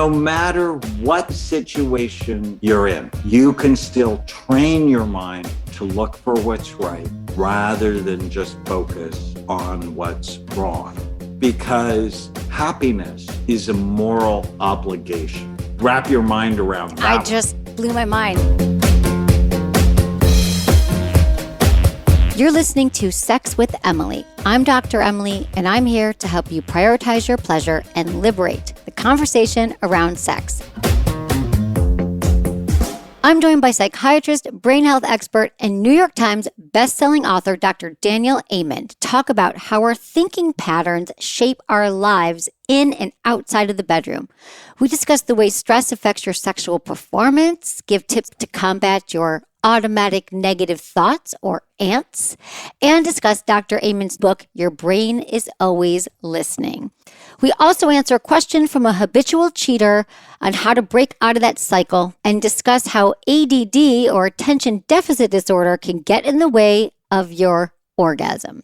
no matter what situation you're in, you can still train your mind to look for what's right rather than just focus on what's wrong. Because happiness is a moral obligation. Wrap your mind around that. I just blew my mind. You're listening to Sex with Emily. I'm Dr. Emily, and I'm here to help you prioritize your pleasure and liberate the conversation around sex. I'm joined by psychiatrist, brain health expert, and New York Times bestselling author Dr. Daniel Amen to talk about how our thinking patterns shape our lives in and outside of the bedroom. We discuss the way stress affects your sexual performance, give tips to combat your automatic negative thoughts or ants, and discuss Dr. Amen's book, Your Brain is Always Listening. We also answer a question from a habitual cheater on how to break out of that cycle and discuss how ADD or attention deficit disorder can get in the way of your orgasm.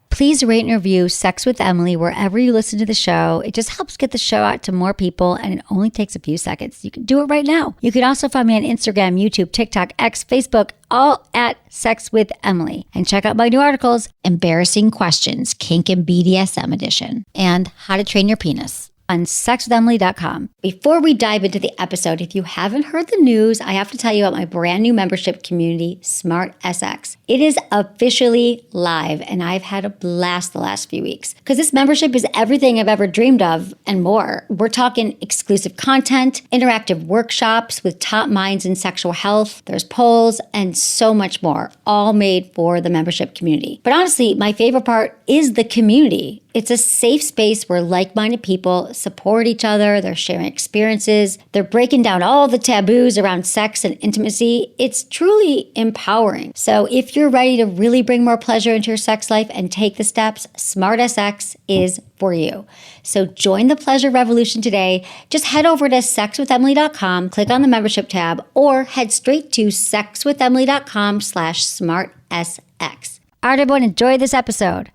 Please rate and review Sex with Emily wherever you listen to the show. It just helps get the show out to more people, and it only takes a few seconds. You can do it right now. You can also find me on Instagram, YouTube, TikTok, X, Facebook, all at Sex with Emily. And check out my new articles, Embarrassing Questions, Kink and BDSM Edition, and How to Train Your Penis on sexwithemily.com. Before we dive into the episode, if you haven't heard the news, I have to tell you about my brand new membership community, Smart SX. It is officially live, and I've had a blast the last few weeks because this membership is everything I've ever dreamed of and more. We're talking exclusive content, interactive workshops with top minds in sexual health, there's polls, and so much more, all made for the membership community. But honestly, my favorite part is the community. It's a safe space where like-minded people support each other, they're sharing experiences, they're breaking down all the taboos around sex and intimacy. It's truly empowering. So if you're ready to really bring more pleasure into your sex life and take the steps, Smart SX is for you. So join the pleasure revolution today. Just head over to sexwithemily.com, click on the membership tab, or head straight to sexwithemily.com/smartsx. All right, everyone, enjoy this episode.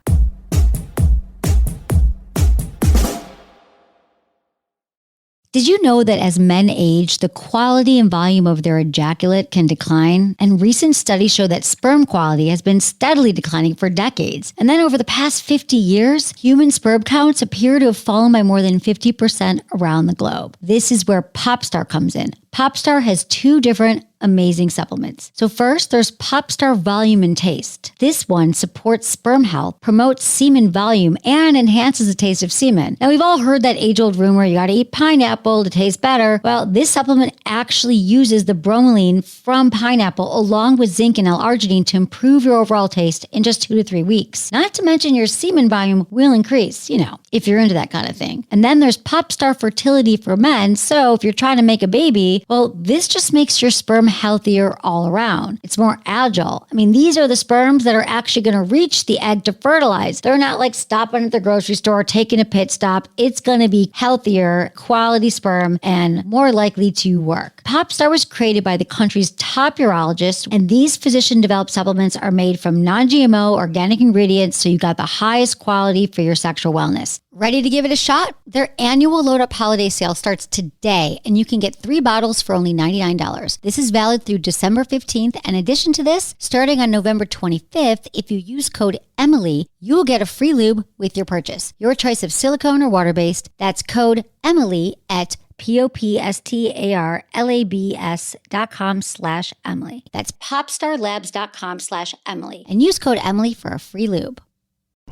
Did you know that as men age, the quality and volume of their ejaculate can decline? And recent studies show that sperm quality has been steadily declining for decades. And then over the past 50 years, human sperm counts appear to have fallen by more than 50% around the globe. This is where Popstar comes in. Popstar has two different amazing supplements. So first, there's Popstar Volume and Taste. This one supports sperm health, promotes semen volume, and enhances the taste of semen. Now, we've all heard that age-old rumor, you gotta eat pineapple to taste better. Well, this supplement actually uses the bromelain from pineapple along with zinc and L-arginine to improve your overall taste in just 2 to 3 weeks. Not to mention your semen volume will increase, if you're into that kind of thing. And then there's Popstar Fertility for men. So if you're trying to make a baby, well, this just makes your sperm healthier all around. It's more agile. These are the sperms that are actually going to reach the egg to fertilize. They're not like stopping at the grocery store, taking a pit stop. It's going to be healthier, quality sperm, and more likely to work. Popstar was created by the country's top urologists, and these physician-developed supplements are made from non-GMO organic ingredients, so you got the highest quality for your sexual wellness. Ready to give it a shot? Their annual load-up holiday sale starts today, and you can get 3 bottles for only $99. This is valid through December 15th. In addition to this, starting on November 25th, if you use code EMILY, you will get a free lube with your purchase. Your choice of silicone or water-based. That's code EMILY at popstarlabs.com/Emily. That's popstarlabs.com/Emily. And use code EMILY for a free lube.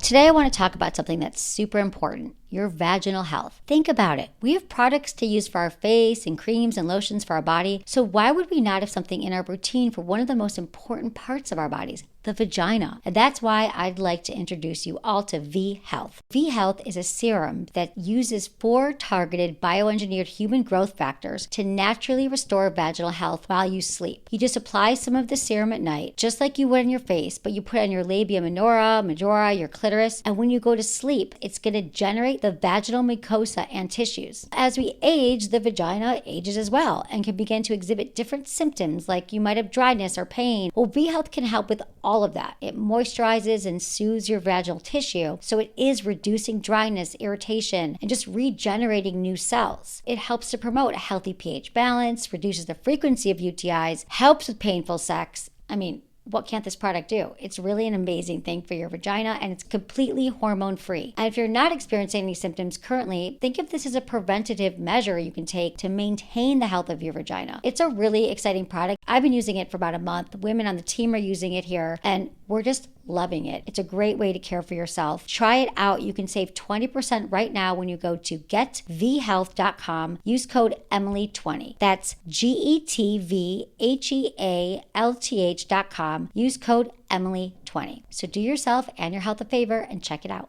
Today, I want to talk about something that's super important, your vaginal health. Think about it. We have products to use for our face and creams and lotions for our body. So why would we not have something in our routine for one of the most important parts of our bodies, the vagina? And that's why I'd like to introduce you all to V Health. V Health is a serum that uses 4 targeted bioengineered human growth factors to naturally restore vaginal health while you sleep. You just apply some of the serum at night, just like you would on your face, but you put it on your labia minora, majora, your clitoris, and when you go to sleep, it's going to generate regenerate the vaginal mucosa and tissues. As we age, the vagina ages as well and can begin to exhibit different symptoms like you might have dryness or pain. Well, V-Health can help with all of that. It moisturizes and soothes your vaginal tissue, so it is reducing dryness, irritation, and just regenerating new cells. It helps to promote a healthy pH balance, reduces the frequency of UTIs, helps with painful sex. I mean, what can't this product do? It's really an amazing thing for your vagina, and it's completely hormone-free. And if you're not experiencing any symptoms currently, think of this as a preventative measure you can take to maintain the health of your vagina. It's a really exciting product. I've been using it for about a month. Women on the team are using it here, and we're just loving it. It's a great way to care for yourself. Try it out. You can save 20% right now when you go to getvhealth.com. Use code Emily20. That's getvhealth.com. Use code Emily20. So do yourself and your health a favor and check it out.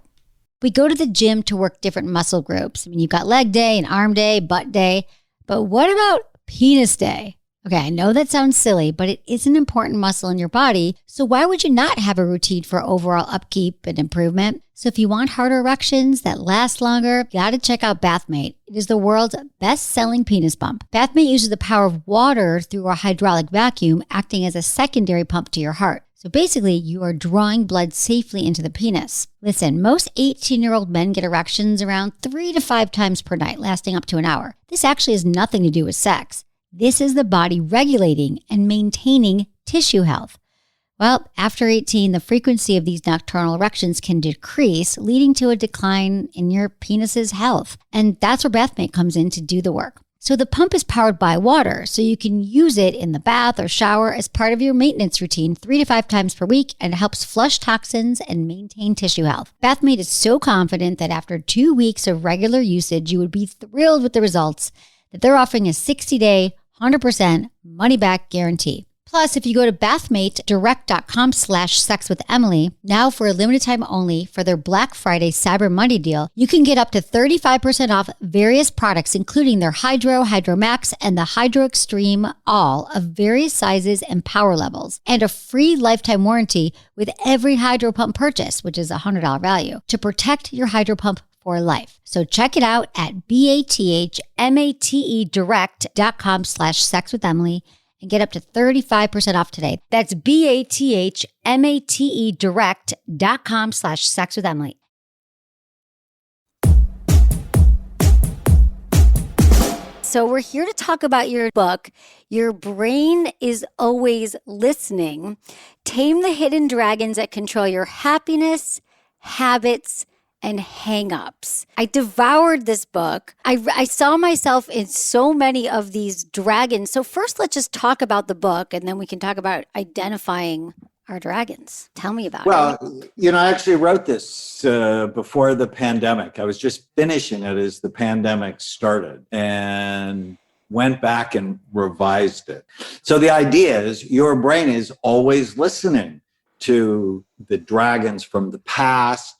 We go to the gym to work different muscle groups. I mean, you've got leg day and arm day, butt day, but what about penis day? Okay, I know that sounds silly, but it is an important muscle in your body. So why would you not have a routine for overall upkeep and improvement? So if you want harder erections that last longer, you got to check out Bathmate. It is the world's best-selling penis pump. Bathmate uses the power of water through a hydraulic vacuum, acting as a secondary pump to your heart. So basically, you are drawing blood safely into the penis. Listen, most 18-year-old men get erections around 3 to 5 times per night, lasting up to an hour. This actually has nothing to do with sex. This is the body regulating and maintaining tissue health. Well, after 18, the frequency of these nocturnal erections can decrease, leading to a decline in your penis's health. And that's where Bathmate comes in to do the work. So the pump is powered by water, so you can use it in the bath or shower as part of your maintenance routine 3 to 5 times per week, and it helps flush toxins and maintain tissue health. Bathmate is so confident that after 2 weeks of regular usage, you would be thrilled with the results, that they're offering a 60-day, 100% money-back guarantee. Plus, if you go to bathmatedirect.com/sexwithemily, now for a limited time only for their Black Friday Cyber Monday deal, you can get up to 35% off various products, including their Hydro, Hydro Max, and the Hydro Extreme, all of various sizes and power levels, and a free lifetime warranty with every Hydro Pump purchase, which is a $100 value, to protect your Hydro Pump for life. So check it out at bathmatedirect.com/sexwithemily and get up to 35% off today. That's bathmatedirect.com/sexwithemily. So we're here to talk about your book, Your Brain is Always Listening. Tame the Hidden Dragons that Control Your Happiness, Habits, and hang-ups. I devoured this book. I saw myself in so many of these dragons. So first, let's just talk about the book, and then we can talk about identifying our dragons. Tell me about it. Well, I actually wrote this before the pandemic. I was just finishing it as the pandemic started and went back and revised it. So the idea is your brain is always listening to the dragons from the past,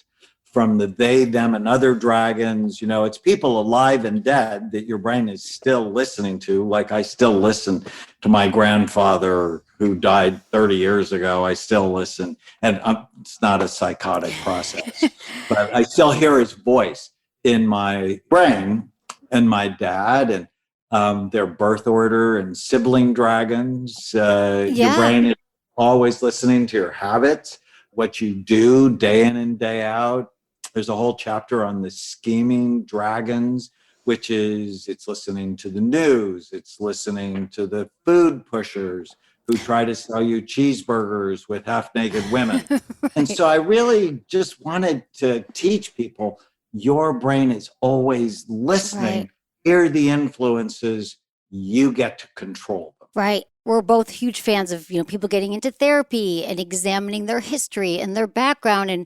from the they, them, and other dragons. It's people alive and dead that your brain is still listening to. Like I still listen to my grandfather who died 30 years ago. I still listen. And it's not a psychotic process, but I still hear his voice in my brain, and my dad and their birth order and sibling dragons. Your brain is always listening to your habits, what you do day in and day out. There's a whole chapter on the scheming dragons, which is it's listening to the news. It's listening to the food pushers who try to sell you cheeseburgers with half-naked women. Right. And so I really just wanted to teach people your brain is always listening. Right. Here are the influences. You get to control them. Right. We're both huge fans of, people getting into therapy and examining their history and their background. And,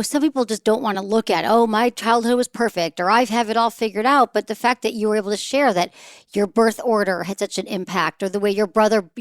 some people just don't want to look at, oh, my childhood was perfect or I have it all figured out. But the fact that you were able to share that your birth order had such an impact, or the way your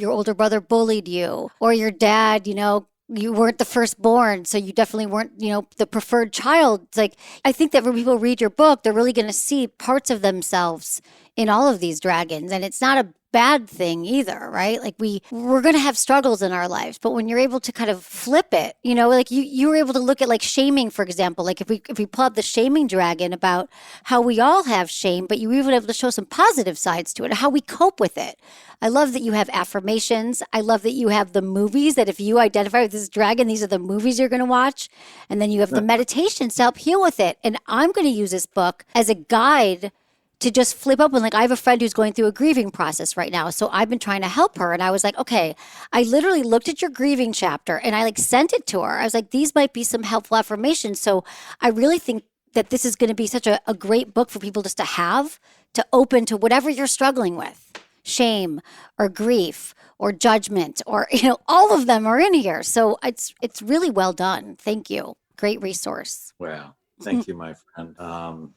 older brother bullied you, or your dad, you weren't the firstborn, so you definitely weren't, the preferred child. It's like, I think that when people read your book, they're really going to see parts of themselves in all of these dragons. And it's not a bad thing either, right? Like we're going to have struggles in our lives, but when you're able to kind of flip it, like you were able to look at like shaming, for example, like if we pull up the shaming dragon about how we all have shame, but you were even able to show some positive sides to it, how we cope with it. I love that you have affirmations. I love that you have the movies that if you identify with this dragon, these are the movies you're going to watch. And then you have the meditations to help heal with it. And I'm going to use this book as a guide to just flip open. Like I have a friend who's going through a grieving process right now. So I've been trying to help her. And I was like, okay, I literally looked at your grieving chapter and I like sent it to her. I was like, these might be some helpful affirmations. So I really think that this is going to be such a great book for people just to have, to open to whatever you're struggling with. Shame or grief or judgment or, all of them are in here. So it's really well done. Thank you. Great resource. Wow. Thank you, my friend.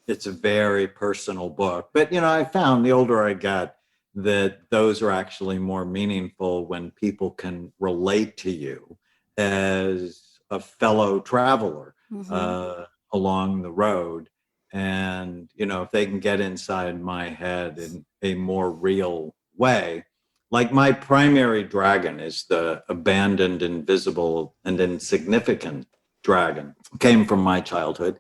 It's a very personal book, but I found the older I get that those are actually more meaningful when people can relate to you as a fellow traveler along the road. And, if they can get inside my head in a more real way, like my primary dragon is the abandoned, invisible, and insignificant dragon, came from my childhood.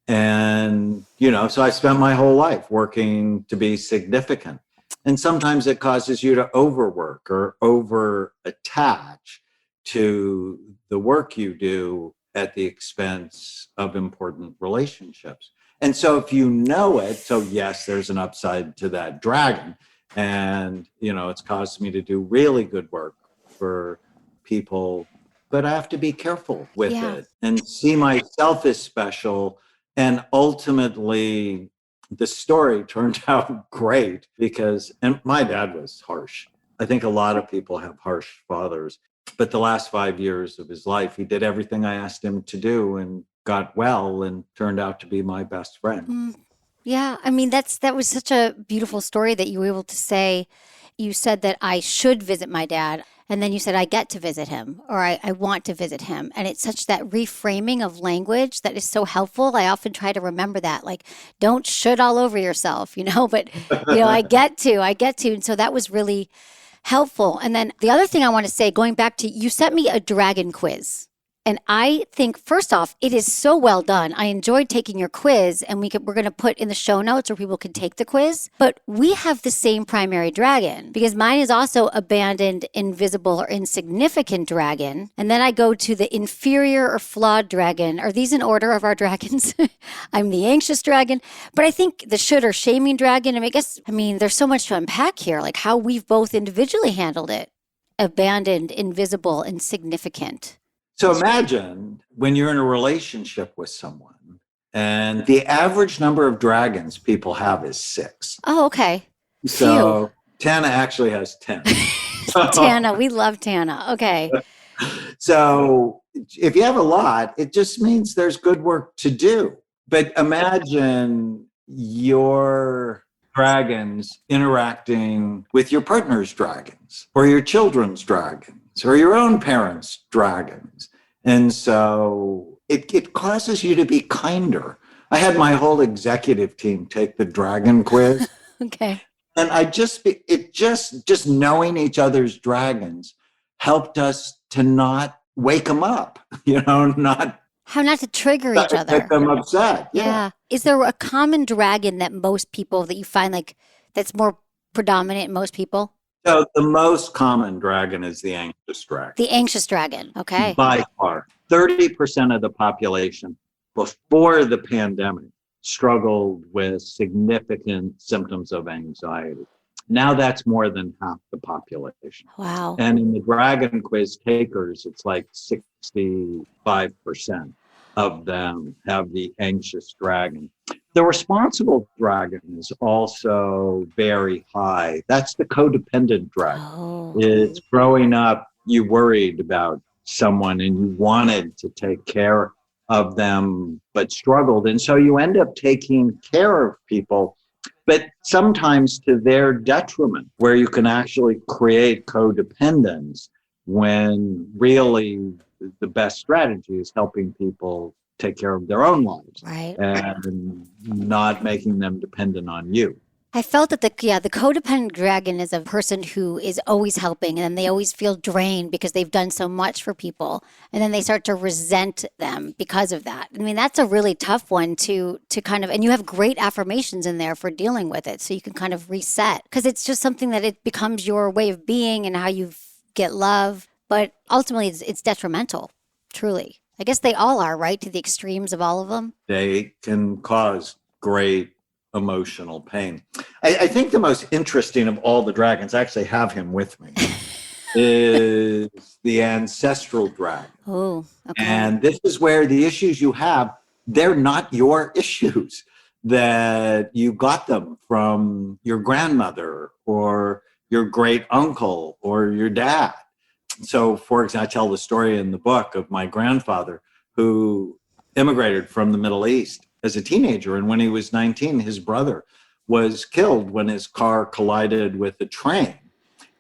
And, so I spent my whole life working to be significant. And sometimes it causes you to overwork or over attach to the work you do at the expense of important relationships. And so if you know it, so yes, there's an upside to that dragon. And, it's caused me to do really good work for people, but I have to be careful with it and see myself as special. And ultimately, the story turned out great and my dad was harsh. I think a lot of people have harsh fathers, but the last 5 years of his life, he did everything I asked him to do and got well and turned out to be my best friend. Yeah. I mean, that was such a beautiful story that you were able to say. You said that I should visit my dad. And then you said, I get to visit him, or I want to visit him. And it's such that reframing of language that is so helpful. I often try to remember that, like, don't should all over yourself, but, I get to. And so that was really helpful. And then the other thing I want to say, going back to, you sent me a dragon quiz. And I think, first off, it is so well done. I enjoyed taking your quiz, and we're going to put in the show notes where people can take the quiz. But we have the same primary dragon, because mine is also abandoned, invisible, or insignificant dragon. And then I go to the inferior or flawed dragon. Are these in order of our dragons? I'm the anxious dragon. But I think the should or shaming dragon, there's so much to unpack here, like how we've both individually handled it. Abandoned, invisible, insignificant. So imagine when you're in a relationship with someone and the average number of dragons people have is 6. Oh, okay. So Phew. Tana actually has 10. Tana, we love Tana. Okay. So if you have a lot, it just means there's good work to do. But imagine your dragons interacting with your partner's dragons or your children's dragons or your own parents' dragons. And so it causes you to be kinder. I had my whole executive team take the dragon quiz. Okay. And just knowing each other's dragons helped us to not wake them up, how not to trigger each other. Get them upset. Yeah. Is there a common dragon that most people that you find like that's more predominant in most people? So the most common dragon is the anxious dragon. The anxious dragon. Okay. By far. 30% of the population before the pandemic struggled with significant symptoms of anxiety. Now that's more than half the population. Wow. And in the dragon quiz takers, it's like 65% of them have the anxious dragon. The responsible dragon is also very high. That's the codependent dragon. Oh. It's growing up, you worried about someone and you wanted to take care of them, but struggled. And so you end up taking care of people, but sometimes to their detriment, where you can actually create codependence when really the best strategy is helping people take care of their own lives, right, and not making them dependent on you. I felt that the codependent dragon is a person who is always helping, and then they always feel drained because they've done so much for people, and then they start to resent them because of that. I mean, that's a really tough one to kind of, and you have great affirmations in there for dealing with it, so you can kind of reset because it's just something that it becomes your way of being and how you get love, but ultimately it's detrimental, truly. I guess they all are, right, to the extremes of all of them. They can cause great emotional pain. I think the most interesting of all the dragons, I actually have him with me, is the ancestral dragon. Oh, okay. And this is where the issues you have, they're not your issues, that you got them from your grandmother or your great uncle or your dad. So, for example, I tell the story in the book of my grandfather who immigrated from the Middle East as a teenager. And when he was 19, his brother was killed when his car collided with a train.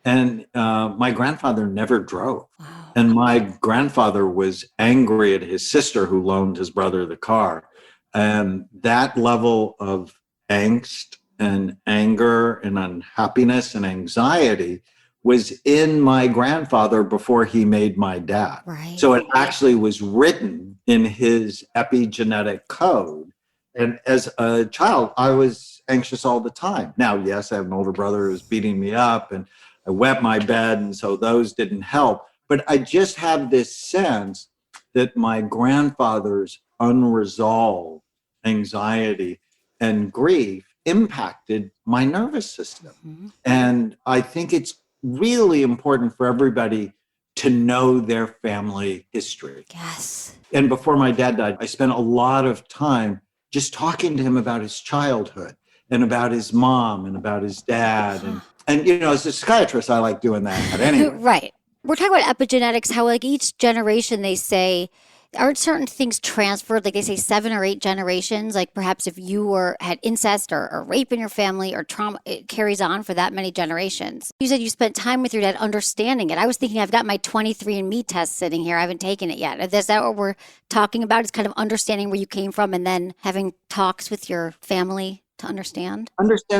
And my grandfather never drove. Wow. And my grandfather was angry at his sister who loaned his brother the car. And that level of angst and anger and unhappiness and anxiety was in my grandfather before he made my dad. Right. So it actually was written in his epigenetic code. And as a child, I was anxious all the time. Now, yes, I have an older brother who's beating me up and I wet my bed, and so those didn't help. But I just have this sense that my grandfather's unresolved anxiety and grief impacted my nervous system. Mm-hmm. And I think it's really important for everybody to know their family history. Yes. And before my dad died, I spent a lot of time just talking to him about his childhood and about his mom and about his dad. And you know, as a psychiatrist, I like doing that anyway. Right. We're talking about epigenetics, how like each generation they say, aren't certain things transferred? Like they say 7 or 8 generations, like perhaps if you had incest or rape in your family or trauma, it carries on for that many generations. You said you spent time with your dad understanding it. I was thinking I've got my 23andMe test sitting here. I haven't taken it yet. Is that what we're talking about? It's kind of understanding where you came from and then having talks with your family to understand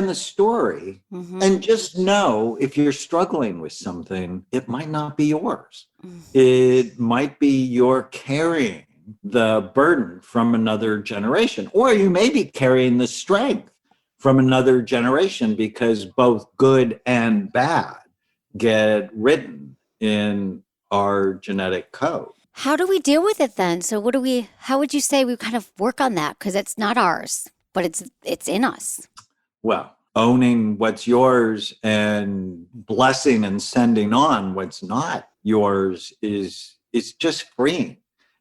the story. Mm-hmm. And just know if you're struggling with something, it might not be yours. Mm-hmm. It might be you're carrying the burden from another generation, or you may be carrying the strength from another generation, because both good and bad get written in our genetic code. How do we deal with it then? So how would you say we kind of work on that? Because it's not ours, but it's in us. Well, owning what's yours and blessing and sending on what's not yours is just freeing.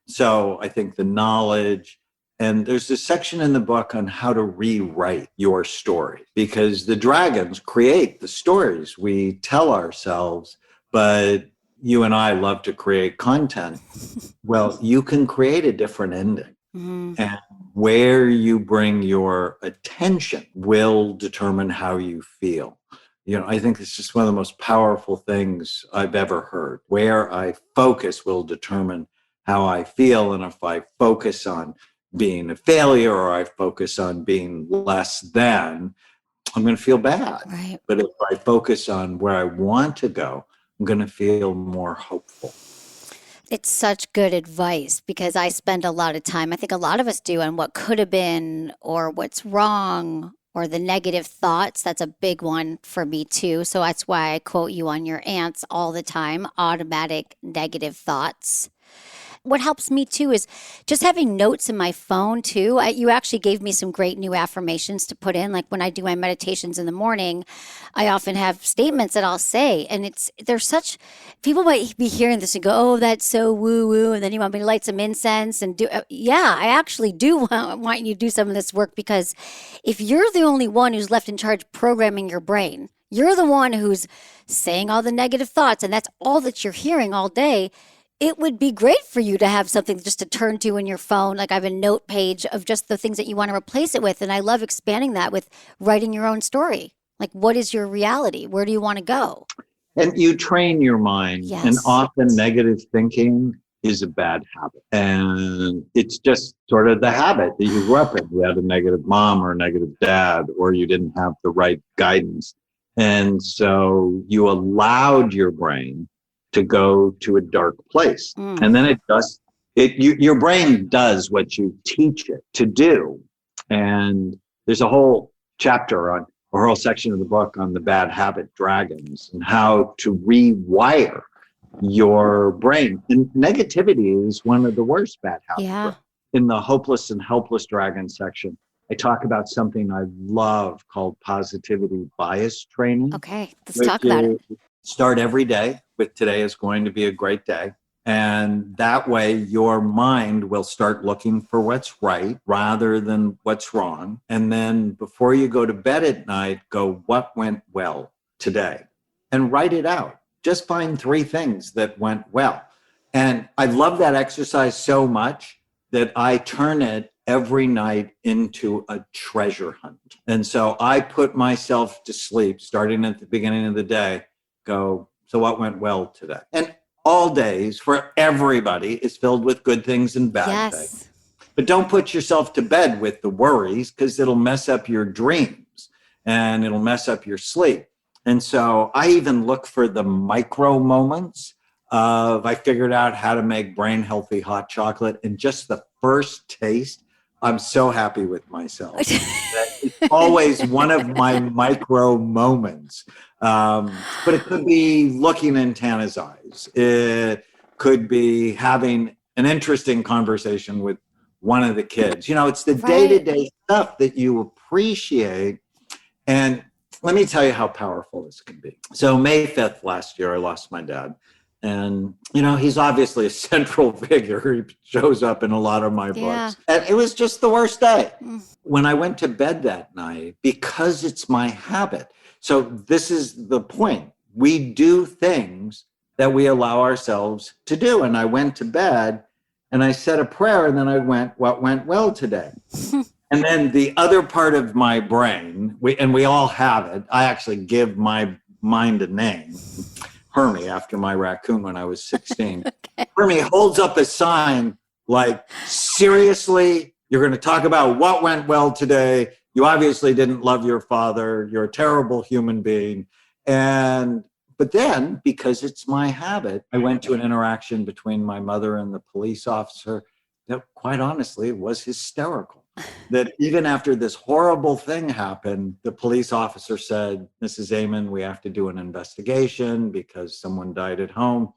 So I think the knowledge, and there's a section in the book on how to rewrite your story, because the dragons create the stories we tell ourselves, but you and I love to create content. Well, you can create a different ending. Mm-hmm. And where you bring your attention will determine how you feel. You know, I think it's just one of the most powerful things I've ever heard. Where I focus will determine how I feel. And if I focus on being a failure or I focus on being less than, I'm going to feel bad. Right. But if I focus on where I want to go, I'm going to feel more hopeful. It's such good advice, because I spend a lot of time, I think a lot of us do, on what could have been or what's wrong or the negative thoughts. That's a big one for me too. So that's why I quote you on your ants all the time, automatic negative thoughts. What helps me too is just having notes in my phone too. You actually gave me some great new affirmations to put in. Like when I do my meditations in the morning, I often have statements that I'll say, and they're such, people might be hearing this and go, oh, that's so woo woo. And then you want me to light some incense and do, yeah, I actually do want you to do some of this work, because if you're the only one who's left in charge programming your brain, you're the one who's saying all the negative thoughts, and that's all that you're hearing all day. It would be great for you to have something just to turn to in your phone. Like I have a note page of just the things that you want to replace it with. And I love expanding that with writing your own story. Like, what is your reality? Where do you want to go? And you train your mind. Yes. And often negative thinking is a bad habit. And it's just sort of the habit that you grew up in. You had a negative mom or a negative dad, or you didn't have the right guidance. And so you allowed your brain to go to a dark place. And then your brain does what you teach it to do. And there's a whole chapter on, or a whole section of the book on the bad habit dragons and how to rewire your brain. And negativity is one of the worst bad habits. Yeah. In the hopeless and helpless dragon section, I talk about something I love called positivity bias training. Okay, let's talk about it. Start every day with today is going to be a great day. And that way your mind will start looking for what's right rather than what's wrong. And then before you go to bed at night, go, what went well today? And write it out. Just find 3 things that went well. And I love that exercise so much that I turn it every night into a treasure hunt. And so I put myself to sleep starting at the beginning of the day, go, so what went well today? And all days for everybody is filled with good things and bad things. But don't put yourself to bed with the worries, because it'll mess up your dreams and it'll mess up your sleep. And so I even look for the micro moments of, I figured out how to make brain healthy hot chocolate, and just the first taste, I'm so happy with myself. It's always one of my micro moments. But it could be looking in Tana's eyes. It could be having an interesting conversation with one of the kids. You know, it's the day-to-day stuff that you appreciate. And let me tell you how powerful this can be. So May 5th last year, I lost my dad. And, you know, he's obviously a central figure. He shows up in a lot of my books. And it was just the worst day. When I went to bed that night, because it's my habit. So this is the point. We do things that we allow ourselves to do. And I went to bed and I said a prayer, and then I went, what went well today? And then the other part of my brain, we all have it. I actually give my mind a name. Hermie, after my raccoon when I was 16. Hermie holds up a sign like, seriously, you're going to talk about what went well today. You obviously didn't love your father. You're a terrible human being. But then, because it's my habit, I went to an interaction between my mother and the police officer that, quite honestly, was hysterical. That even after this horrible thing happened, the police officer said, Mrs. Amon, we have to do an investigation because someone died at home.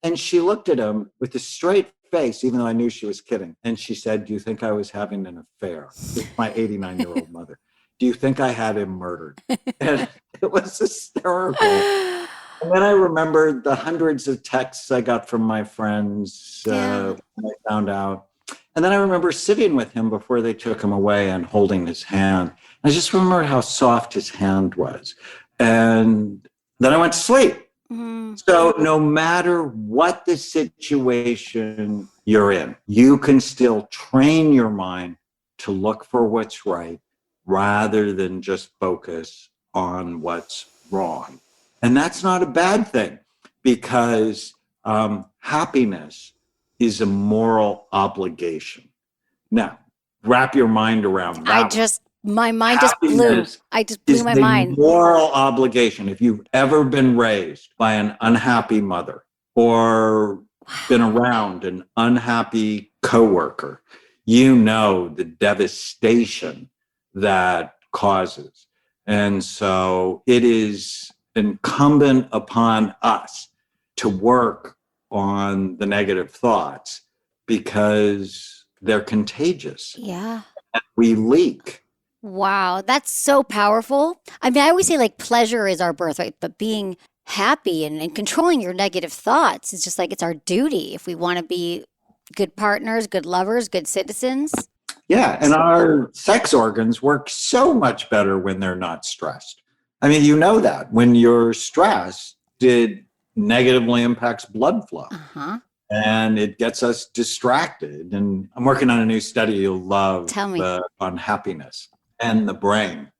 And she looked at him with a straight face, even though I knew she was kidding. And she said, do you think I was having an affair with my 89-year-old mother? Do you think I had him murdered? And it was hysterical. And then I remembered the hundreds of texts I got from my friends when I found out. And then I remember sitting with him before they took him away and holding his hand. I just remember how soft his hand was. And then I went to sleep. So no matter what the situation you're in, you can still train your mind to look for what's right rather than just focus on what's wrong. And that's not a bad thing, because happiness is a moral obligation. Now, wrap your mind around that. My mind just blew. I just blew my mind. Moral obligation. If you've ever been raised by an unhappy mother or been around an unhappy coworker, you know the devastation that causes. And so it is incumbent upon us to work on the negative thoughts, because they're contagious. Yeah. And we leak. Wow, that's so powerful. I mean, I always say like pleasure is our birthright, but being happy and controlling your negative thoughts is just like, it's our duty if we want to be good partners, good lovers, good citizens. Yeah, and our sex organs work so much better when they're not stressed. I mean, you know that when you're stressed, it negatively impacts blood flow. And it gets us distracted. And I'm working on a new study you'll love. Tell me. On happiness and the brain.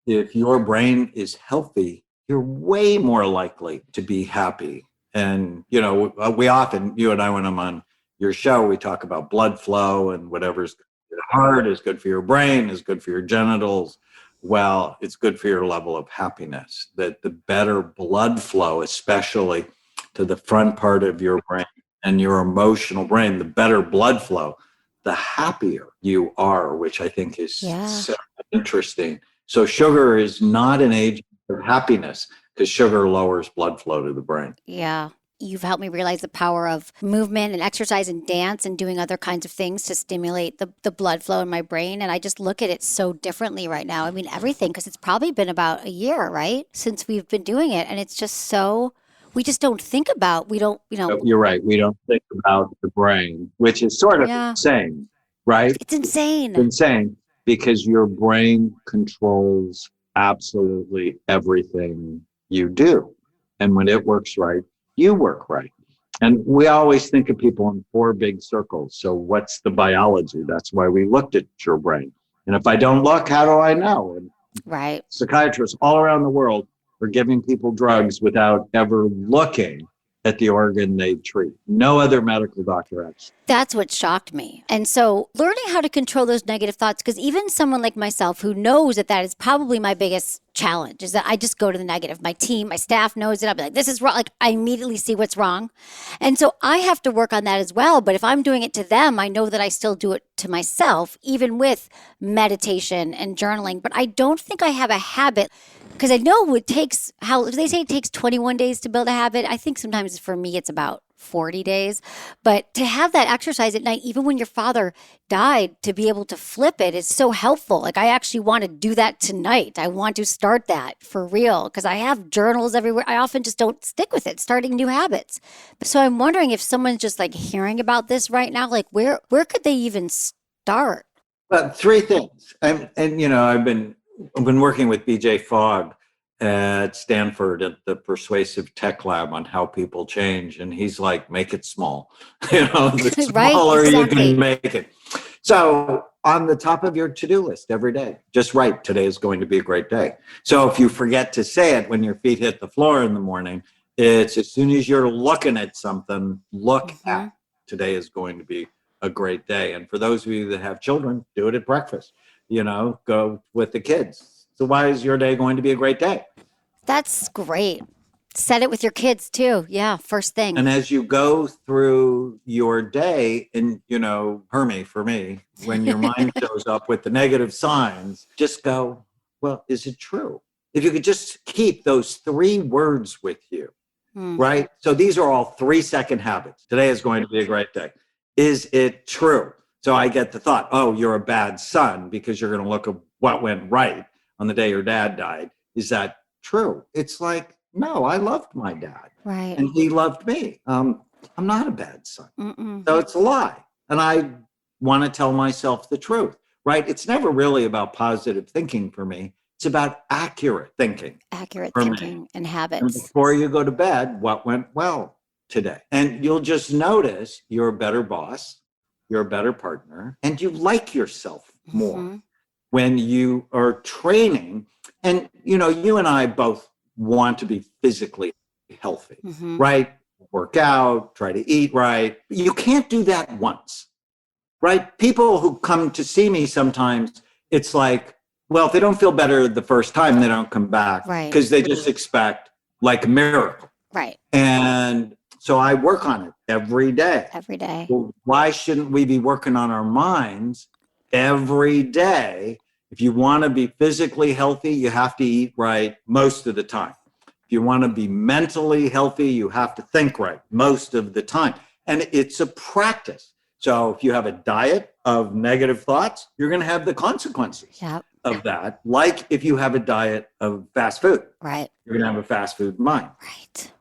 If your brain is healthy, you're way more likely to be happy And, we often, you and I, when I'm on your show, we talk about blood flow and whatever's good for your heart is good for your brain, is good for your genitals. Well, it's good for your level of happiness, that the better blood flow, especially to the front part of your brain and your emotional brain, the better blood flow, the happier you are, which I think is so interesting. So sugar is not an agent of happiness because sugar lowers blood flow to the brain. Yeah. You've helped me realize the power of movement and exercise and dance and doing other kinds of things to stimulate the blood flow in my brain. And I just look at it so differently right now. I mean, everything, because it's probably been about a year, right, since we've been doing it. And it's just so, we just don't think about, we don't, You're right. We don't think about the brain, which is sort of insane, right? It's insane. It's insane because your brain controls absolutely everything you do. And when it works right, you work right. And we always think of people in 4 big circles. So what's the biology? That's why we looked at your brain. And if I don't look, how do I know? And right. Psychiatrists all around the world are giving people drugs without ever looking at the organ they treat. No other medical doctor has. That's what shocked me. And so learning how to control those negative thoughts, because even someone like myself who knows that is probably my biggest challenge, is that I just go to the negative. My team, my staff knows it. I'll be like, this is wrong. Like, I immediately see what's wrong. And so I have to work on that as well. But if I'm doing it to them, I know that I still do it to myself, even with meditation and journaling. But I don't think I have a habit, because I know it takes, how they say it takes 21 days to build a habit. I think sometimes for me, it's about 40 days. But to have that exercise at night, even when your father died, to be able to flip it is so helpful. Like, I actually want to do that tonight. I want to start that for real, because I have journals everywhere. I often just don't stick with it, starting new habits. So I'm wondering if someone's just like hearing about this right now, like where could they even start? But 3 things. And I've been working with BJ Fogg at Stanford at the Persuasive Tech Lab on how people change. And he's like, make it small. The smaller you can make it. So on the top of your to-do list every day, just write, today is going to be a great day. So if you forget to say it when your feet hit the floor in the morning, it's as soon as you're looking at something, look at, today is going to be a great day. And for those of you that have children, do it at breakfast. Go with the kids. So why is your day going to be a great day? That's great. Set it with your kids too. Yeah, first thing. And as you go through your day, and for me, when your mind shows up with the negative signs, just go, well, is it true? If you could just keep those 3 words with you, right? So these are all 3-second habits. Today is going to be a great day. Is it true? So I get the thought, oh, you're a bad son because you're going to look at what went right on the day your dad died. Is that true? It's like, no, I loved my dad. Right. And he loved me. I'm not a bad son. So it's a lie. And I want to tell myself the truth, right? It's never really about positive thinking for me. It's about accurate thinking. Accurate thinking and habits. And before you go to bed, what went well today? And you'll just notice you're a better boss, you're a better partner, and you like yourself more when you are training. And, you and I both want to be physically healthy, right? Work out, try to eat right. You can't do that once, right? People who come to see me sometimes, it's like, well, if they don't feel better the first time, they don't come back because they just expect like a miracle. Right. And so I work on it every day. Every day. Well, why shouldn't we be working on our minds every day? If you want to be physically healthy, you have to eat right most of the time. If you want to be mentally healthy, you have to think right most of the time. And it's a practice. So if you have a diet of negative thoughts, you're going to have the consequences of that. Like if you have a diet of fast food, right? You're going to have a fast food mind. Right.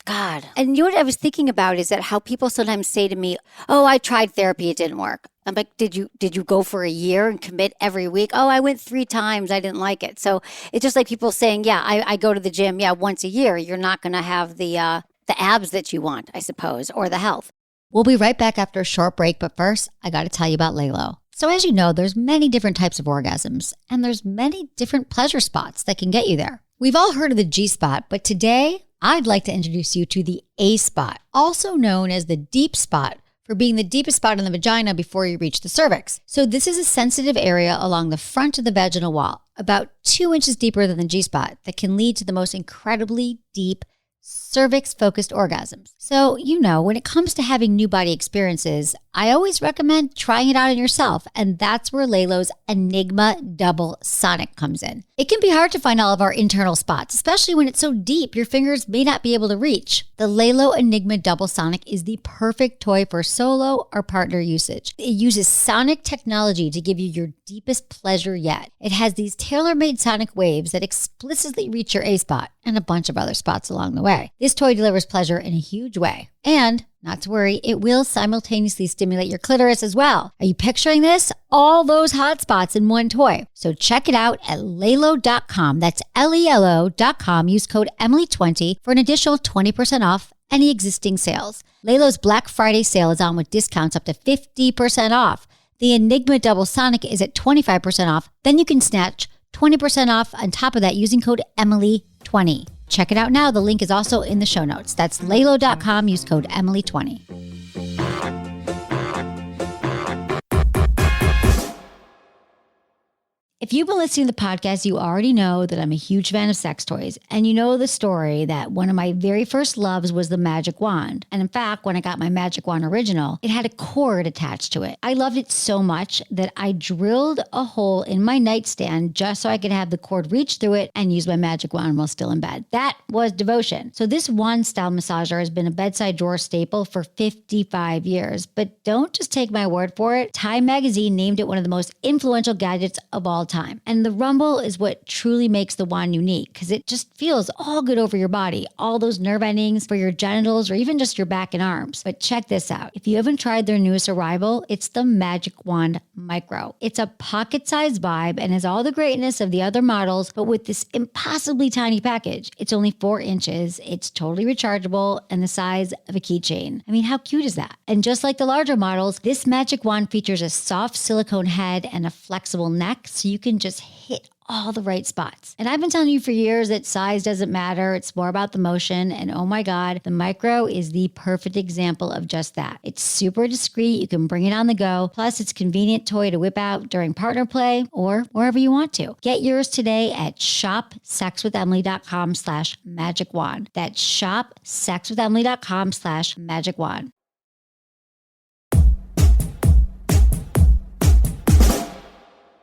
God. And what I was thinking about is that how people sometimes say to me, oh, I tried therapy, it didn't work. I'm like, did you go for a year and commit every week? Oh, I went 3 times. I didn't like it. So it's just like people saying, yeah, I go to the gym. Yeah, once a year. You're not going to have the abs that you want, I suppose, or the health. We'll be right back after a short break. But first, I got to tell you about Lalo. So as you know, there's many different types of orgasms, and there's many different pleasure spots that can get you there. We've all heard of the G-spot, but today I'd like to introduce you to the A spot, also known as the deep spot, for being the deepest spot in the vagina before you reach the cervix. So this is a sensitive area along the front of the vaginal wall, about 2 inches deeper than the G-spot, that can lead to the most incredibly deep cervix-focused orgasms. So, when it comes to having new body experiences, I always recommend trying it out on yourself, and that's where Lalo's Enigma Double Sonic comes in. It can be hard to find all of our internal spots, especially when it's so deep your fingers may not be able to reach. The Lalo Enigma Double Sonic is the perfect toy for solo or partner usage. It uses sonic technology to give you your deepest pleasure yet. It has these tailor-made sonic waves that explicitly reach your A spot and a bunch of other spots along the way. This toy delivers pleasure in a huge way. And, not to worry, it will simultaneously stimulate your clitoris as well. Are you picturing this? All those hot spots in one toy. So check it out at lelo.com. That's LELO.com. Use code Emily20 for an additional 20% off any existing sales. Lalo's Black Friday sale is on with discounts up to 50% off. The Enigma Double Sonic is at 25% off. Then you can snatch 20% off on top of that using code Emily20. Check it out now. The link is also in the show notes. That's lalo.com. Use code Emily20. If you've been listening to the podcast, you already know that I'm a huge fan of sex toys. And you know the story that one of my very first loves was the magic wand. And in fact, when I got my magic wand original, it had a cord attached to it. I loved it so much that I drilled a hole in my nightstand just so I could have the cord reach through it and use my magic wand while still in bed. That was devotion. So this wand-style massager has been a bedside drawer staple for 55 years. But don't just take my word for it. Time magazine named it one of the most influential gadgets of all time. And the rumble is what truly makes the wand unique, because it just feels all good over your body, all those nerve endings for your genitals or even just your back and arms. But check this out. If you haven't tried their newest arrival, it's the Magic Wand Micro. It's a pocket-sized vibe and has all the greatness of the other models, but with this impossibly tiny package. It's only 4 inches, it's totally rechargeable, and the size of a keychain. I mean, how cute is that? And just like the larger models, this Magic Wand features a soft silicone head and a flexible neck, so you can just hit all the right spots. And I've been telling you for years that size doesn't matter. It's more about the motion. And oh my God, the Micro is the perfect example of just that. It's super discreet. You can bring it on the go. Plus, it's a convenient toy to whip out during partner play or wherever you want to. Get yours today at shopsexwithemily.com/magic wand. That's shopsexwithemily.com/magic wand.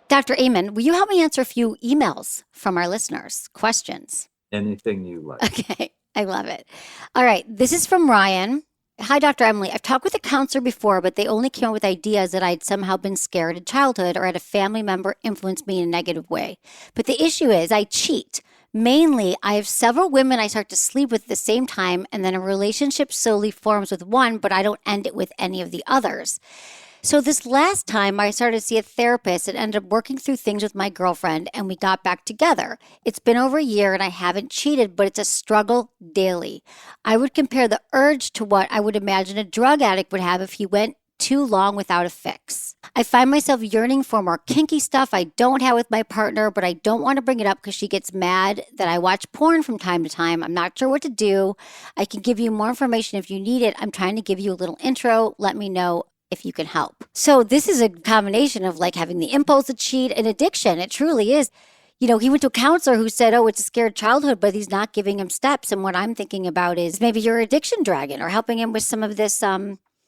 Dr. Amen, will you help me answer a few emails from our listeners? Questions. Anything you like. Okay, I love it. All right, this is from Ryan. Hi, Dr. Emily. I've talked with a counselor before, but they only came up with ideas that I'd somehow been scared in childhood or had a family member influence me in a negative way. But the issue is I cheat. Mainly, I have several women I start to sleep with at the same time, and then a relationship slowly forms with one, but I don't end it with any of the others. So this last time I started to see a therapist and ended up working through things with my girlfriend, and we got back together. It's been over a year and I haven't cheated, but it's a struggle daily. I would compare the urge to what I would imagine a drug addict would have if he went too long without a fix. I find myself yearning for more kinky stuff I don't have with my partner, but I don't want to bring it up because she gets mad that I watch porn from time to time. I'm not sure what to do. I can give you more information if you need it. I'm trying to give you a little intro. Let me know if you can help. So this is a combination of like having the impulse to cheat and addiction. It truly is. He went to a counselor who said, oh, it's a scared childhood, but he's not giving him steps. And what I'm thinking about is maybe your addiction dragon or helping him with some of this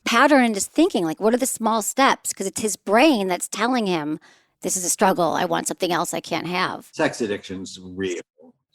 pattern in his thinking. Like, what are the small steps? Because it's his brain that's telling him this is a struggle. I want something else I can't have. Sex addiction's real.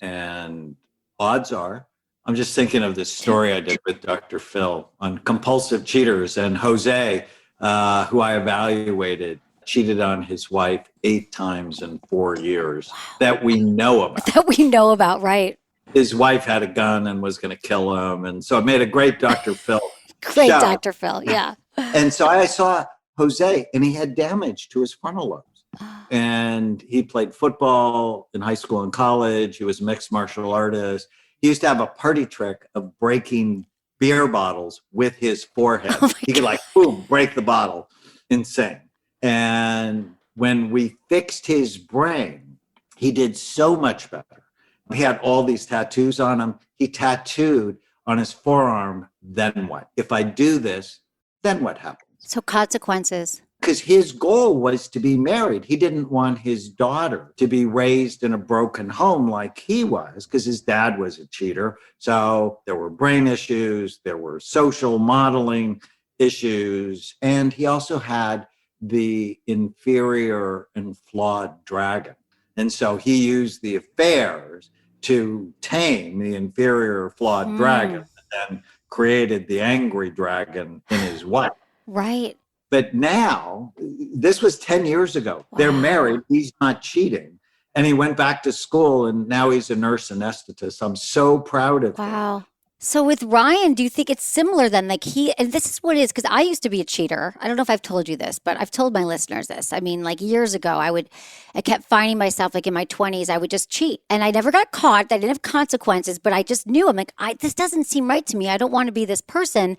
And odds are, I'm just thinking of this story I did with Dr. Phil on compulsive cheaters, and Jose, who I evaluated, cheated on his wife 8 times in 4 years. Wow. That we know about. That we know about, right. His wife had a gun and was going to kill him. And so it made a great Dr. Phil. Great show. Dr. Phil, yeah. And so I saw Jose, and he had damage to his frontal lobes. And he played football in high school and college. He was a mixed martial artist. He used to have a party trick of breaking beer bottles with his forehead. Oh he could like, boom, break the bottle. Insane. And when we fixed his brain, he did so much better. He had all these tattoos on him. He tattooed on his forearm, then what? If I do this, then what happens? So consequences. Because his goal was to be married. He didn't want his daughter to be raised in a broken home like he was, because his dad was a cheater. So there were brain issues, there were social modeling issues, and he also had the inferior and flawed dragon. And so he used the affairs to tame the inferior flawed dragon, and created the angry dragon in his wife. Right. But now, this was 10 years ago. Wow. They're married. He's not cheating. And he went back to school, and now he's a nurse anesthetist. I'm so proud of him. Wow. So with Ryan, do you think it's similar then? Like and this is what it is, because I used to be a cheater. I don't know if I've told you this, but I've told my listeners this. I mean, like years ago, I kept finding myself like in my 20s, I would just cheat. And I never got caught. I didn't have consequences, but I just knew, I'm like, this doesn't seem right to me. I don't want to be this person.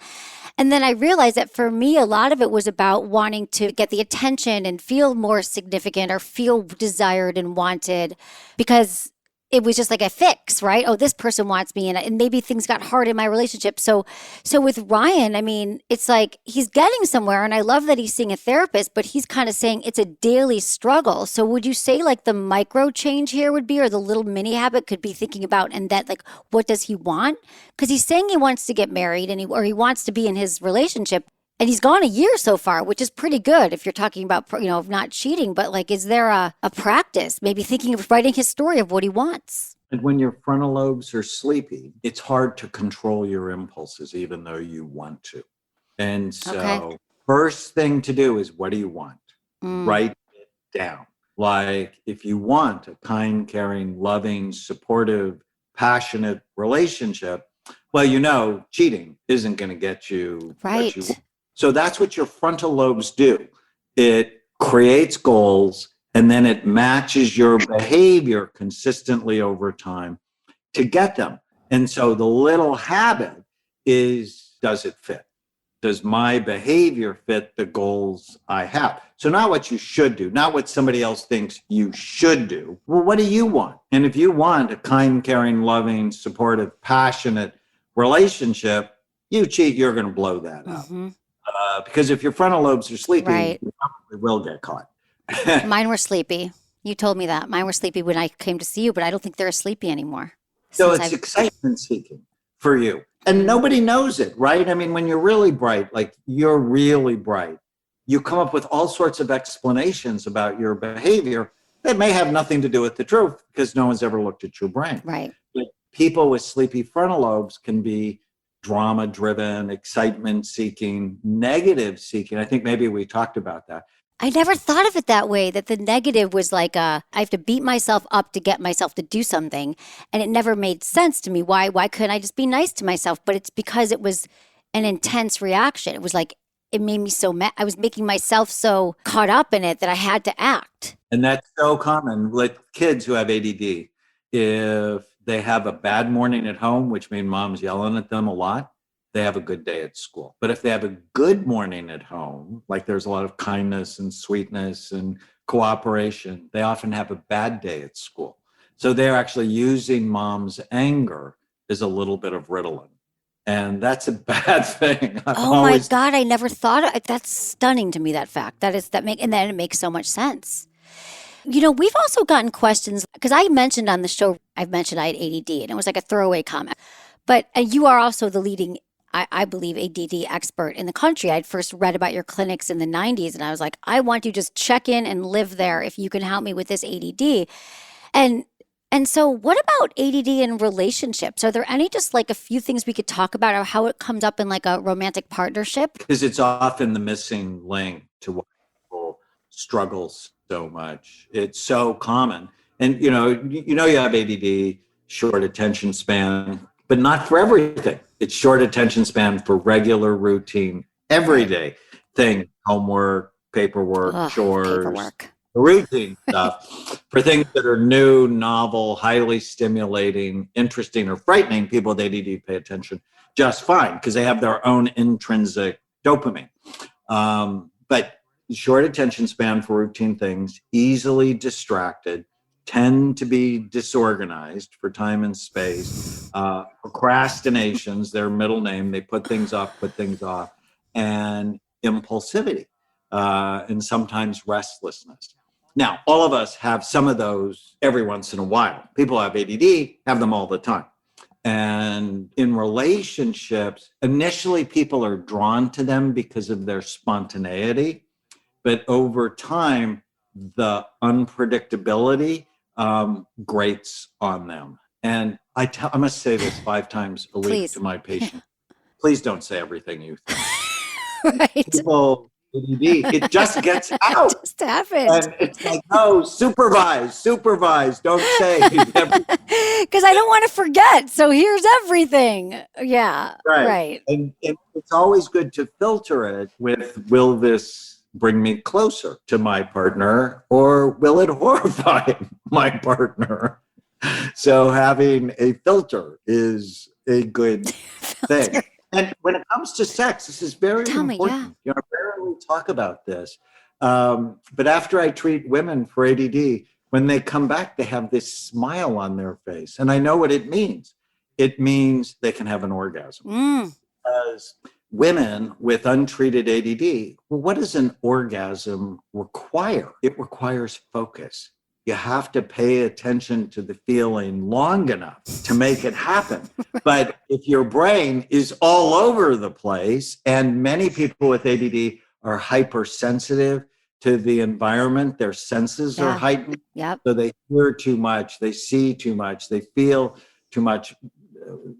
And then I realized that for me, a lot of it was about wanting to get the attention and feel more significant or feel desired and wanted, because it was just like a fix, right? Oh, this person wants me, and maybe things got hard in my relationship. So with Ryan, I mean, it's like he's getting somewhere, and I love that he's seeing a therapist, but he's kind of saying it's a daily struggle. So would you say like the micro change here would be, or the little mini habit could be thinking about, and that like, what does he want? Because he's saying he wants to get married, and he wants to be in his relationship. And he's gone a year so far, which is pretty good if you're talking about, not cheating. But like, is there a practice, maybe thinking of writing his story of what he wants? And when your frontal lobes are sleepy, it's hard to control your impulses, even though you want to. And so First thing to do is, what do you want? Write it down. Like if you want a kind, caring, loving, supportive, passionate relationship, well, cheating isn't going to get you what you want. So that's what your frontal lobes do. It creates goals, and then it matches your behavior consistently over time to get them. And so the little habit is, does it fit? Does my behavior fit the goals I have? So not what you should do, not what somebody else thinks you should do. Well, what do you want? And if you want a kind, caring, loving, supportive, passionate relationship, you cheat, you're going to blow that up. Because if your frontal lobes are sleepy, you probably will get caught. Mine were sleepy. You told me that. Mine were sleepy when I came to see you, but I don't think they're sleepy anymore. So it's excitement seeking for you. And nobody knows it, right? I mean, when you're really bright, like you're really bright, you come up with all sorts of explanations about your behavior that may have nothing to do with the truth, because no one's ever looked at your brain. Right. But people with sleepy frontal lobes can be drama-driven, excitement-seeking, negative-seeking. I think maybe we talked about that. I never thought of it that way, that the negative was like I have to beat myself up to get myself to do something. And it never made sense to me. Why couldn't I just be nice to myself? But it's because it was an intense reaction. It was like, it made me so mad. I was making myself so caught up in it that I had to act. And that's so common with kids who have ADD. If they have a bad morning at home, which means mom's yelling at them a lot, they have a good day at school. But if they have a good morning at home, like there's a lot of kindness and sweetness and cooperation, they often have a bad day at school. So they're actually using mom's anger as a little bit of Ritalin. And that's a bad thing. My God, I never thought of it. That's stunning to me, that fact. And then it makes so much sense. We've also gotten questions, because I mentioned on the show, I've mentioned I had ADD, and it was like a throwaway comment. But you are also the leading, I believe, ADD expert in the country. I'd first read about your clinics in the 90s, and I was like, I want to just check in and live there if you can help me with this ADD. And so what about ADD in relationships? Are there any just like a few things we could talk about, or how it comes up in like a romantic partnership? Because it's often the missing link to why people struggle so much. It's so common. And, you have ADD, short attention span, but not for everything. It's short attention span for regular routine, everyday things, homework, paperwork, chores. Paperwork. Routine stuff. For things that are new, novel, highly stimulating, interesting, or frightening, people with ADD pay attention just fine because they have their own intrinsic dopamine. But short attention span for routine things, easily distracted, tend to be disorganized for time and space, procrastinations, their middle name, they put things off, and impulsivity, and sometimes restlessness. Now, all of us have some of those every once in a while. People who have ADD have them all the time. And in relationships, initially people are drawn to them because of their spontaneity. But over time, the unpredictability grates on them. And I must say this 5 times a week Please. to my patient. Please don't say everything you think. Right. People, ADD, it just gets out. It just happened. And it's like, no, supervise, don't say everything. Because I don't want to forget. So here's everything. Yeah. Right. And it's always good to filter it with, will this bring me closer to my partner, or will it horrify my partner? So having a filter is a good thing. And when it comes to sex, this is very important. You know, I rarely talk about this. But after I treat women for ADD, when they come back, they have this smile on their face. And I know what it means. It means they can have an orgasm. Because women with untreated ADD, well, what does an orgasm require? It requires focus. You have to pay attention to the feeling long enough to make it happen. But if your brain is all over the place, and many people with ADD are hypersensitive to the environment, their senses are heightened. So they hear too much, they see too much, they feel too much.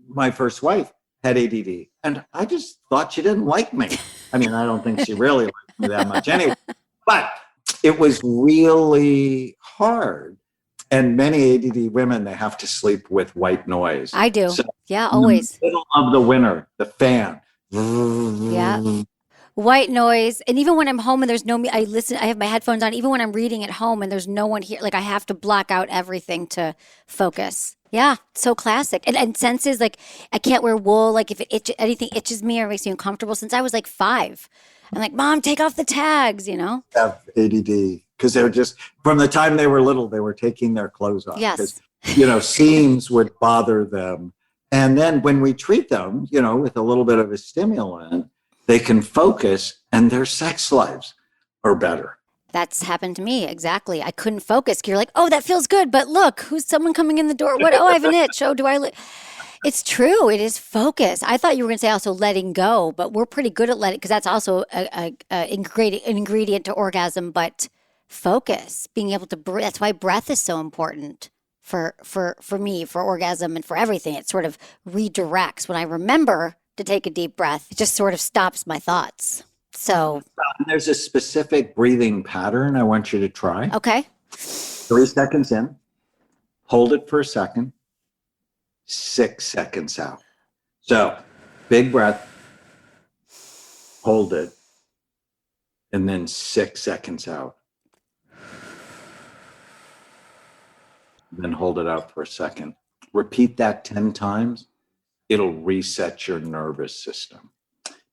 My first wife had ADD, and I just thought she didn't like me. I mean, I don't think she really liked me that much anyway. But it was really hard. And many ADD women, they have to sleep with white noise. I do. So always. In the middle of the winter, the fan. White noise. And even when I'm home and there's no me, I have my headphones on. Even when I'm reading at home and there's no one here, like I have to block out everything to focus. Yeah, so classic. And senses, like I can't wear wool. Like if anything itches me or makes me uncomfortable since I was like 5. I'm like, Mom, take off the tags, you know? Have ADD because they're just, from the time they were little, they were taking their clothes off. Yes. You know, seams would bother them. And then when we treat them, you know, with a little bit of a stimulant, they can focus and their sex lives are better. That's happened to me. Exactly. I couldn't focus. You're like, oh, that feels good. But look, who's someone coming in the door? What? Oh, I have an itch. Oh, It's true. It is focus. I thought you were going to say also letting go, but we're pretty good at letting, because that's also an ingredient to orgasm. But focus, being able to breathe. That's why breath is so important for me, for orgasm, and for everything. It sort of redirects. When I remember to take a deep breath, it just sort of stops my thoughts. So there's a specific breathing pattern I want you to try. Okay. 3 seconds in, hold it for a second, 6 seconds out. So big breath, hold it, and then 6 seconds out. Then hold it out for a second. Repeat that 10 times. It'll reset your nervous system.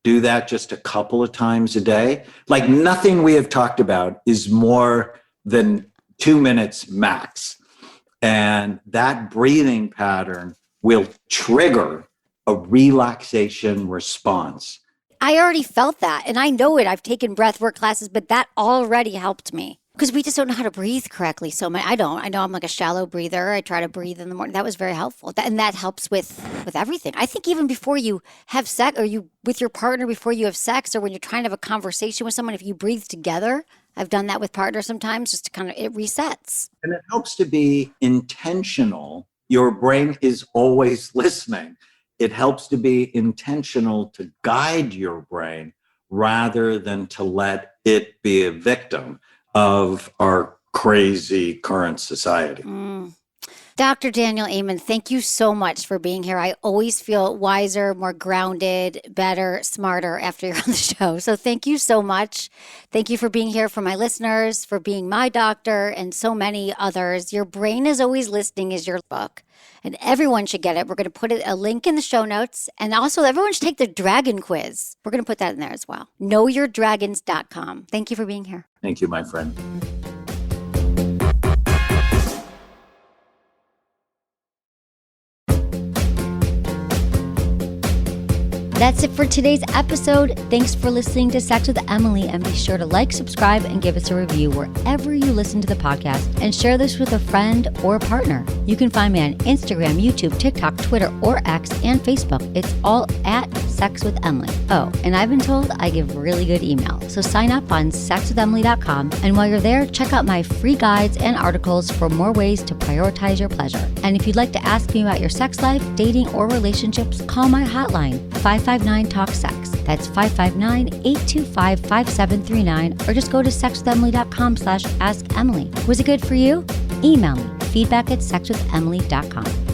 Do that just a couple of times a day. Like nothing we have talked about is more than 2 minutes max. And that breathing pattern will trigger a relaxation response. I already felt that, and I know it. I've taken breath work classes, but that already helped me. Because we just don't know how to breathe correctly. So I don't. I know I'm like a shallow breather. I try to breathe in the morning. That was very helpful. And that helps with everything. I think even before you have sex, or you with your partner before you have sex, or when you're trying to have a conversation with someone, if you breathe together, I've done that with partners sometimes, just to kind of, it resets. And it helps to be intentional. Your brain is always listening. It helps to be intentional to guide your brain rather than to let it be a victim of our crazy current society. Dr. Daniel Amen, thank you so much for being here. I always feel wiser, more grounded, better, smarter after you're on the show. So thank you so much. Thank you for being here, for my listeners, for being my doctor, and so many others. Your Brain is Always Listening is your book, and everyone should get it. We're going to put a link in the show notes. And also, everyone should take the dragon quiz. We're going to put that in there as well. KnowYourDragons.com. Thank you for being here. Thank you, my friend. That's it for today's episode. Thanks for listening to Sex with Emily, and be sure to like, subscribe, and give us a review wherever you listen to the podcast, and share this with a friend or partner. You can find me on Instagram, YouTube, TikTok, Twitter, or X, and Facebook. It's all at Sex with Emily. Oh, and I've been told I give really good email, so sign up on sexwithemily.com, and while you're there, check out my free guides and articles for more ways to prioritize your pleasure. And if you'd like to ask me about your sex life, dating, or relationships, call my hotline, 559-TALK-SEX. That's 559-825-5739, or just go to sexwithemily.com/askemily. Was it good for you? Email me, feedback@sexwithemily.com.